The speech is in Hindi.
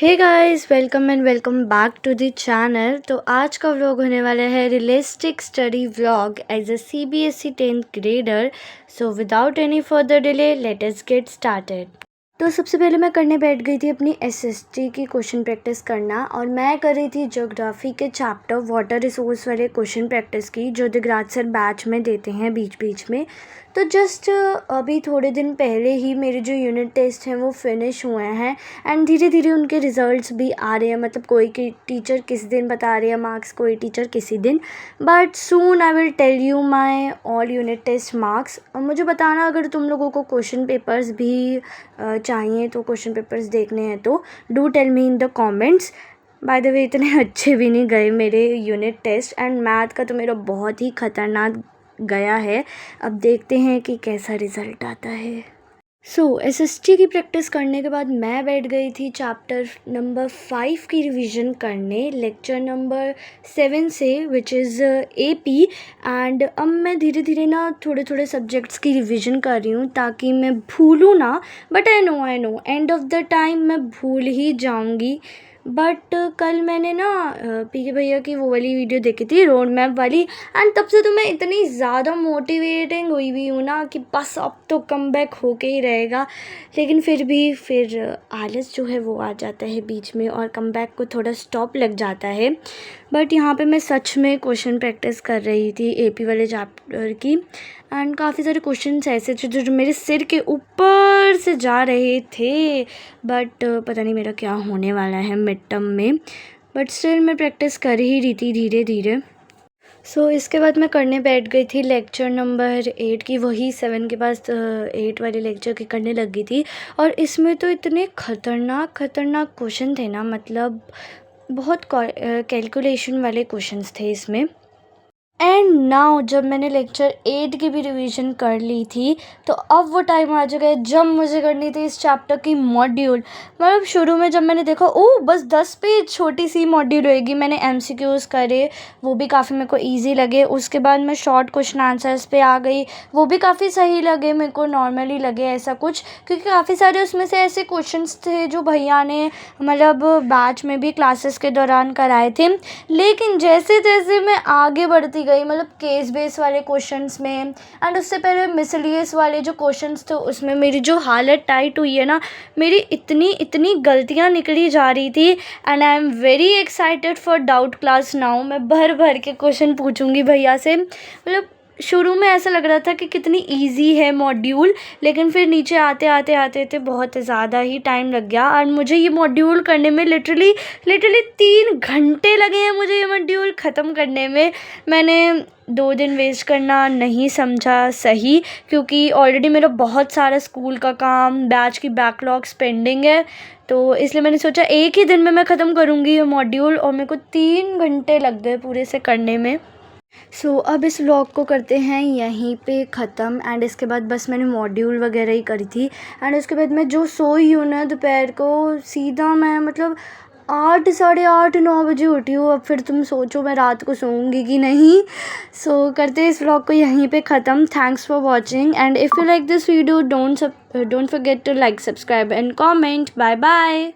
Hey guys, welcome and welcome back to the channel. तो आज का व्लॉग होने वाला है realistic study vlog as a CBSE 10th grader. So without any further delay let us get started. तो सबसे पहले मैं करने बैठ गई थी अपनी SST की क्वेश्चन प्रैक्टिस करना, और मैं कर रही थी ज्योग्राफी के चैप्टर वाटर रिसोर्स वाले क्वेश्चन प्रैक्टिस की, जो दिगराज सर बैच में देते हैं बीच बीच में। तो जस्ट अभी थोड़े दिन पहले ही मेरे जो यूनिट टेस्ट हैं वो फिनिश हुए हैं, एंड धीरे धीरे उनके रिज़ल्ट्स भी आ रहे हैं। मतलब कोई की टीचर किसी दिन बता रही है मार्क्स, कोई टीचर किसी दिन, but soon I will tell you my all unit test marks. और मुझे बताना अगर तुम लोगों को क्वेश्चन पेपर्स भी चाहिए, तो क्वेश्चन पेपर्स देखने हैं तो do tell me in the comments. By the way, इतने अच्छे भी नहीं गए मेरे यूनिट टेस्ट, एंड मैथ का तो मेरा बहुत ही ख़तरनाक गया है। अब देखते हैं कि कैसा रिज़ल्ट आता है। SST की प्रैक्टिस करने के बाद मैं बैठ गई थी चैप्टर नंबर 5 की रिवीजन करने, लेक्चर नंबर 7 से, विच इज़ AP। एंड अब मैं धीरे धीरे ना थोड़े थोड़े सब्जेक्ट्स की रिवीजन कर रही हूँ ताकि मैं भूलूँ ना। But I know end of the time मैं भूल ही जाऊँगी। बट कल मैंने ना PK भैया की वो वाली वीडियो देखी थी, रोड मैप वाली, एंड तब से तो मैं इतनी ज़्यादा मोटिवेटिंग हुई हूँ ना कि बस अब तो कम बैक होके ही रहेगा। लेकिन फिर आलस जो है वो आ जाता है बीच में, और कम बैक को थोड़ा स्टॉप लग जाता है। बट यहाँ पे मैं सच में क्वेश्चन प्रैक्टिस कर रही थी AP वाले चैप्टर की, एंड काफ़ी सारे क्वेश्चंस ऐसे थे जो मेरे सिर के ऊपर से जा रहे थे। बट पता नहीं मेरा क्या होने वाला है मिड टर्म में, बट स्टिल मैं प्रैक्टिस कर ही रही थी धीरे धीरे। इसके बाद मैं करने बैठ गई थी लेक्चर नंबर 8 की, वही 7 के पास 8 वाले लेक्चर की करने लगी थी। और इसमें तो इतने खतरनाक क्वेश्चन थे ना, मतलब बहुत कैलकुलेशन वाले क्वेश्चंस थे इसमें। एंड नाउ जब मैंने लेक्चर 8 की भी रिवीजन कर ली थी, तो अब वो टाइम आ चुका है जब मुझे करनी थी इस चैप्टर की मॉड्यूल। मतलब शुरू में जब मैंने देखा बस 10 पेज छोटी सी मॉड्यूल होएगी, मैंने MCQs करे, वो भी काफ़ी मेरे को ईजी लगे। उसके बाद मैं शॉर्ट क्वेश्चन आंसर्स पे आ गई, वो भी काफ़ी सही लगे मेरे को, नॉर्मली लगे ऐसा कुछ, क्योंकि काफ़ी सारे उसमें से ऐसे क्वेश्चंस थे जो भैया ने मतलब बैच में भी क्लासेस के दौरान कराए थे। लेकिन जैसे जैसे मैं आगे बढ़ती गई, मतलब केस बेस वाले क्वेश्चंस में, एंड उससे पहले मिसलियस वाले जो क्वेश्चंस थे उसमें मेरी जो हालत टाइट हुई है ना, मेरी इतनी गलतियां निकली जा रही थी। And I am very excited for doubt class now. मैं भर भर के क्वेश्चन पूछूंगी भैया से। मतलब शुरू में ऐसा लग रहा था कि कितनी इजी है मॉड्यूल, लेकिन फिर नीचे आते बहुत ज़्यादा ही टाइम लग गया, और मुझे ये मॉड्यूल करने में लिटरली 3 घंटे लगे हैं मुझे ये मॉड्यूल ख़त्म करने में। मैंने 2 दिन वेस्ट करना नहीं समझा सही, क्योंकि ऑलरेडी मेरा बहुत सारा स्कूल का काम, बैच की बैकलॉग्स पेंडिंग है। तो इसलिए मैंने सोचा एक ही दिन में मैं ख़त्म करूँगी ये मॉड्यूल, और मेरे को 3 घंटे लग गए पूरे से करने में। अब इस व्लॉग को करते हैं यहीं पे ख़त्म। एंड इसके बाद बस मैंने मॉड्यूल वगैरह ही करी थी, एंड उसके बाद मैं जो सोई हूँ ना दोपहर को, सीधा मैं मतलब 8, साढ़े 8, 9 बजे उठी हूँ। अब फिर तुम सोचो मैं रात को सोऊंगी कि नहीं। करते हैं इस व्लॉग को यहीं पे ख़त्म। Thanks for watching, and if you like this video don't forget to like, subscribe and comment. Bye bye.